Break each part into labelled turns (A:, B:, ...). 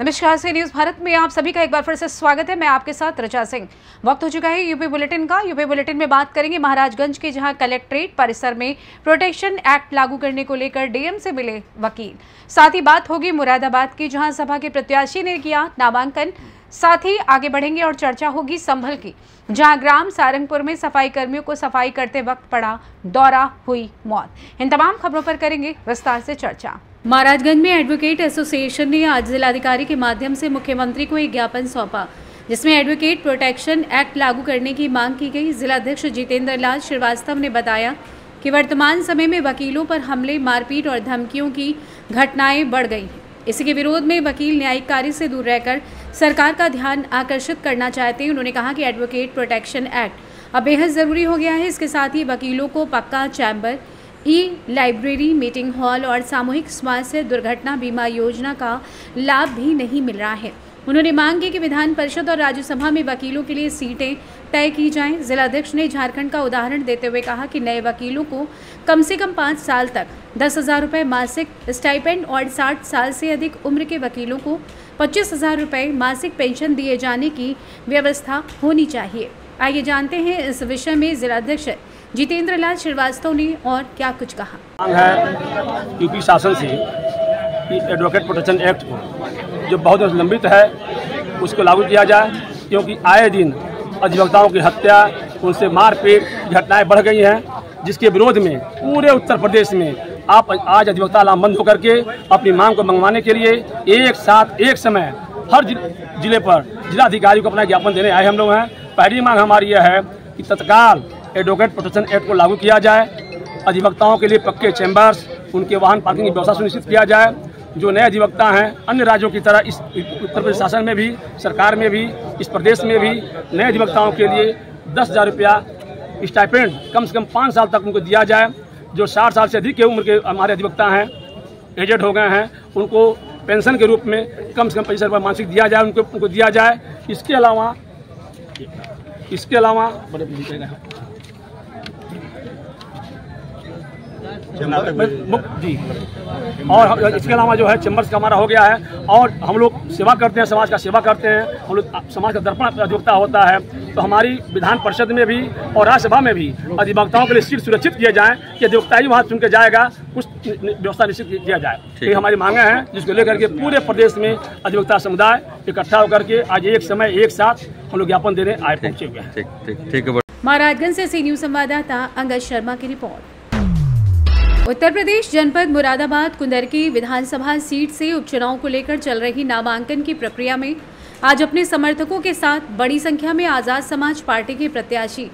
A: नमस्कार, सी न्यूज़ भारत में आप सभी का एक बार फिर से स्वागत है। मैं आपके साथ रचा सिंह। वक्त हो चुका है यूपी बुलेटिन का। यूपी बुलेटिन में बात करेंगे महाराजगंज के, जहां कलेक्ट्रेट परिसर में प्रोटेक्शन एक्ट लागू करने को लेकर डीएम से मिले वकील। साथ ही बात होगी मुरादाबाद की, जहां सपा के प्रत्याशी ने किया नामांकन। साथ ही आगे बढ़ेंगे और चर्चा होगी संभल की, जहां ग्राम सारंगपुर में सफाई कर्मियों को सफाई करते वक्त पड़ा दौरा, हुई मौत। इन तमाम खबरों पर करेंगे विस्तार से चर्चा। महाराजगंज में एडवोकेट एसोसिएशन ने आज जिलाधिकारी के माध्यम से मुख्यमंत्री को एक ज्ञापन सौंपा, जिसमें एडवोकेट प्रोटेक्शन एक्ट लागू करने की मांग की गई। जिलाध्यक्ष जितेंद्र लाल श्रीवास्तव ने बताया कि वर्तमान समय में वकीलों पर हमले, मारपीट और धमकियों की घटनाएं बढ़ गई हैं। इसी के विरोध में वकील न्यायिक कार्य से दूर रहकर सरकार का ध्यान आकर्षित करना चाहते हैं। उन्होंने कहा कि एडवोकेट प्रोटेक्शन एक्ट अब बेहद ज़रूरी हो गया है। इसके साथ ही वकीलों को पक्का चैम्बर, लाइब्रेरी, मीटिंग हॉल और सामूहिक स्वास्थ्य दुर्घटना बीमा योजना का लाभ भी नहीं मिल रहा है। उन्होंने मांग की कि विधान परिषद और राज्यसभा में वकीलों के लिए सीटें तय की जाएं। जिलाध्यक्ष ने झारखंड का उदाहरण देते हुए कहा कि नए वकीलों को कम से कम 5 साल तक 10,000 रुपये मासिक स्टाइपेंड और 60 साल से अधिक उम्र के वकीलों को 25,000 रुपये मासिक पेंशन दिए जाने की व्यवस्था होनी चाहिए। आइए जानते हैं इस विषय में जिलाध्यक्ष जितेंद्र लाल श्रीवास्तव ने और क्या कुछ कहा।
B: मांग है यूपी शासन से कि एडवोकेट प्रोटेक्शन एक्ट को, जो बहुत लंबित है, उसको लागू किया जाए, क्योंकि आए दिन अधिवक्ताओं की हत्या, उनसे मारपीट घटनाएं बढ़ गई हैं, जिसके विरोध में पूरे उत्तर प्रदेश में आप आज अधिवक्ता लामबंद होकर के अपनी मांग को मंगवाने के लिए एक साथ एक समय हर जिले पर जिलाधिकारी को अपना ज्ञापन देने आए हम लोग हैं। पहली मांग हमारी यह है कि तत्काल एडवोकेट प्रोटेक्शन एक्ट को लागू किया जाए, अधिवक्ताओं के लिए पक्के चैम्बर्स, उनके वाहन पार्किंग की व्यवस्था सुनिश्चित किया जाए। जो नए अधिवक्ता हैं, अन्य राज्यों की तरह इस उत्तर प्रदेश शासन में भी, सरकार में भी, इस प्रदेश में भी नए अधिवक्ताओं के लिए 10,000 रुपया स्टाइपेंड कम से कम 5 साल तक उनको दिया जाए। जो 60 साल से अधिक की उम्र के हमारे अधिवक्ता हैं, एजेड हो गए हैं, उनको पेंशन के रूप में कम से कम 25,000 रुपये मासिक दिया जाए, उनको दिया जाए। इसके अलावा जी, और इसके अलावा जो है चैम्बर्स का हमारा हो गया है, और हम लोग सेवा करते हैं, समाज का सेवा करते हैं, हम लोग समाज का दर्पण अधिवक्ता होता है। तो हमारी विधान परिषद में भी और राज्यसभा में भी अधिवक्ताओं के लिए सीट सुरक्षित किए जाएं कि अधिवक्ता ही वहाँ चुन के जाएगा, कुछ व्यवस्था निश्चित किया जाए। ये हमारी मांगे हैं, जिसको लेकर के पूरे प्रदेश में अधिवक्ता समुदाय इकट्ठा होकर के आज एक समय एक साथ हम लोग ज्ञापन देने आए पहुंचे हुए हैं।
A: ठीक है। महाराजगंज से सी न्यूज़ संवाददाता अंगद शर्मा की रिपोर्ट। उत्तर प्रदेश जनपद मुरादाबाद कुंदरकी विधानसभा सीट से उपचुनाव को लेकर चल रही नामांकन की प्रक्रिया में आज अपने समर्थकों के साथ बड़ी संख्या में आज़ाद समाज पार्टी के प्रत्याशी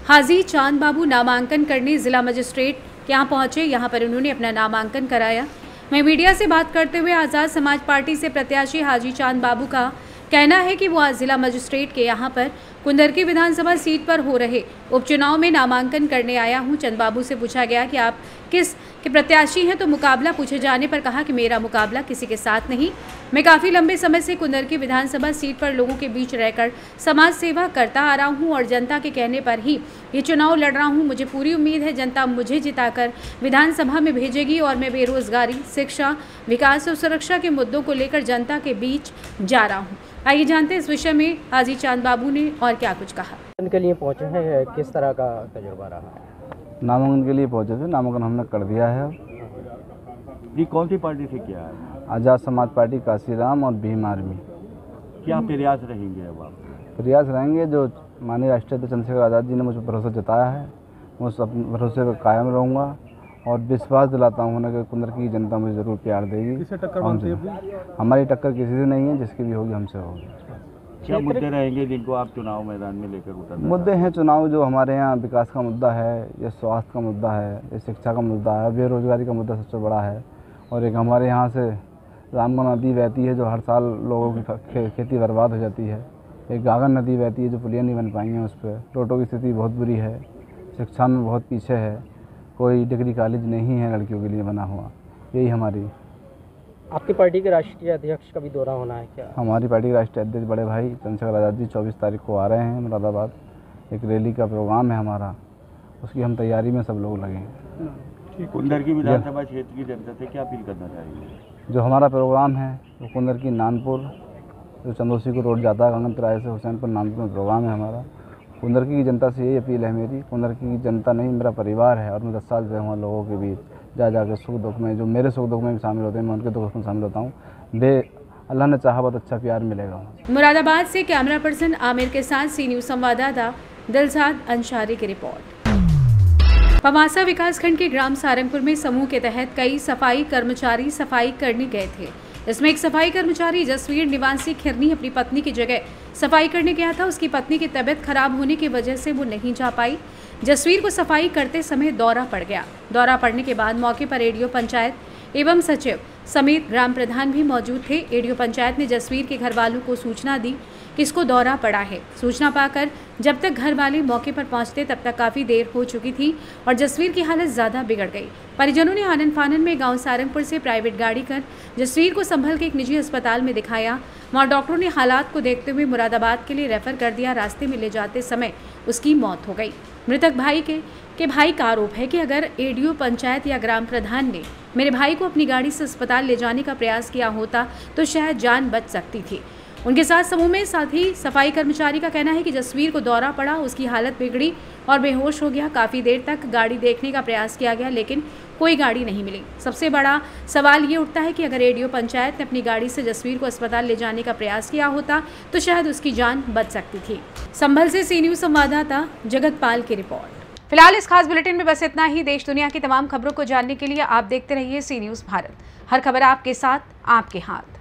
A: हाजी चांद बाबू नामांकन करने जिला मजिस्ट्रेट के यहाँ पहुंचे। यहाँ पर उन्होंने अपना नामांकन कराया। मैं मीडिया से बात करते हुए आज़ाद समाज पार्टी से प्रत्याशी हाजी चांद बाबू का कहना है कि वो आज जिला मजिस्ट्रेट के यहाँ पर कुंदरकी विधानसभा सीट पर हो रहे उपचुनाव में नामांकन करने आया हूँ। चंद बाबू से पूछा गया कि आप किस के प्रत्याशी हैं, तो मुकाबला पूछे जाने पर कहा कि मेरा मुकाबला किसी के साथ नहीं, मैं काफ़ी लंबे समय से कुंदरकी विधानसभा सीट पर लोगों के बीच रहकर समाज सेवा करता आ रहा हूं और जनता के कहने पर ही ये चुनाव लड़ रहा हूं। मुझे पूरी उम्मीद है जनता मुझे जिताकर विधानसभा में भेजेगी और मैं बेरोजगारी, शिक्षा, विकास और सुरक्षा के मुद्दों को लेकर जनता के बीच जा रहा हूँ। आइए जानते हैं इस विषय में हाजी चांद बाबू ने और क्या कुछ कहा।
C: के लिए पहुँचे हैं, किस तरह का तजुर्बा रहा है?
D: नामांकन के लिए पहुँचे थे, नामांकन हमने कर दिया है।
E: ये कौन सी पार्टी से किया है?
D: आज़ाद समाज पार्टी, काशीराम और भीम आर्मी।
E: क्या प्रयास रहेंगे अब आप?
D: प्रयास रहेंगे, जो माननीय राष्ट्रीय अध्यक्ष चंद्रशेखर आज़ाद जी ने मुझ पर भरोसा जताया है, मैं उस भरोसे पर कायम रहूँगा और विश्वास दिलाता हूँ कि कुंदरकी की जनता मुझे ज़रूर प्यार देगी।
E: किससे टक्कर मानते हैं?
D: हमारी टक्कर किसी से नहीं है, जिसकी भी होगी हमसे होगी।
E: क्या मुद्दे रहेंगे जिनको आप चुनाव मैदान में लेकर उतरना?
D: मुद्दे हैं चुनाव, जो हमारे यहाँ विकास का मुद्दा है, या स्वास्थ्य का मुद्दा है, या शिक्षा का मुद्दा है, बेरोजगारी का मुद्दा सबसे बड़ा है। और एक हमारे यहाँ से रामगढ़ नदी बहती है, जो हर साल लोगों की खेती बर्बाद हो जाती है। एक गागन नदी बहती है, जो पुलिया नहीं बन पाई हैं उस पर। रोडों की स्थिति बहुत बुरी है, शिक्षा में बहुत पीछे है, कोई डिग्री कॉलेज नहीं है लड़कियों के लिए बना हुआ। यही हमारी।
C: आपकी पार्टी के राष्ट्रीय अध्यक्ष का भी दौरा होना है क्या? हमारी
D: पार्टी के राष्ट्रीय अध्यक्ष बड़े भाई चंद्रशेखर आज़ाद जी 24 तारीख को आ रहे हैं मुरादाबाद। एक रैली का प्रोग्राम है हमारा, उसकी हम तैयारी में सब लोग लगे हैं।
E: कुंदरकी विधानसभा क्षेत्र की जनता से क्या अपील करना चाहेंगे?
D: जो हमारा प्रोग्राम है वो कुंदर की नानपुर जो चंदोसी को रोड जाता है गंगन तिराहे से हुसैनपुर नानपुर में प्रोग्राम है हमारा। कुंदर की जनता से यही अपील है मेरी, कुंदर की जनता नहीं मेरा परिवार है और मैं 10 साल से हूँ लोगों के बीच जा के सुख दुख में, जो मेरे सुख दुख में भी शामिल होते हैं मैं उनके दुख में शामिल होता हूँ। अल्लाह ने चाहा बहुत अच्छा प्यार मिलेगा।
A: मुरादाबाद से कैमरा पर्सन आमिर के साथ सी न्यूज़ संवाददाता दिलशाद अंसारी की रिपोर्ट। पवासा विकासखंड के ग्राम सारंगपुर में समूह के तहत कई सफाई कर्मचारी सफाई करने गए थे। इसमें एक सफाई कर्मचारी जसवीर निवासी खिरनी अपनी पत्नी की जगह सफाई करने गया था। उसकी पत्नी की तबीयत खराब होने की वजह से वो नहीं जा पाई। जसवीर को सफाई करते समय दौरा पड़ गया। दौरा पड़ने के बाद मौके पर एडीओ पंचायत एवं सचिव समेत ग्राम प्रधान भी मौजूद थे। एडीओ पंचायत ने जसवीर के घर वालों को सूचना दी कि इसको दौरा पड़ा है। सूचना पाकर जब तक घर वाले मौके पर पहुंचते तब तक काफ़ी देर हो चुकी थी और जसवीर की हालत ज़्यादा बिगड़ गई। परिजनों ने आनन फानन में गांव सारंगपुर से प्राइवेट गाड़ी कर जसवीर को संभल के एक निजी अस्पताल में दिखाया। वहां डॉक्टरों ने हालात को देखते हुए मुरादाबाद के लिए रेफर कर दिया। रास्ते में ले जाते समय उसकी मौत हो गई। मृतक भाई के भाई का आरोप है कि अगर एडीओ पंचायत या ग्राम प्रधान ने मेरे भाई को अपनी गाड़ी से अस्पताल ले जाने का प्रयास किया होता तो शायद जान बच सकती थी। उनके साथ समूह में साथ ही सफाई कर्मचारी का कहना है कि जसवीर को दौरा पड़ा, उसकी हालत बिगड़ी और बेहोश हो गया। काफ़ी देर तक गाड़ी देखने का प्रयास किया गया लेकिन कोई गाड़ी नहीं मिली। सबसे बड़ा सवाल ये उठता है कि अगर एडीओ पंचायत ने अपनी गाड़ी से जसवीर को अस्पताल ले जाने का प्रयास किया होता तो शायद उसकी जान बच सकती थी। संभल से सी न्यूज़ संवाददाता जगतपाल की रिपोर्ट। फिलहाल इस खास बुलेटिन में बस इतना ही। देश दुनिया की तमाम खबरों को जानने के लिए आप देखते रहिए सी न्यूज़ भारत। हर खबर आपके साथ, आपके हाथ।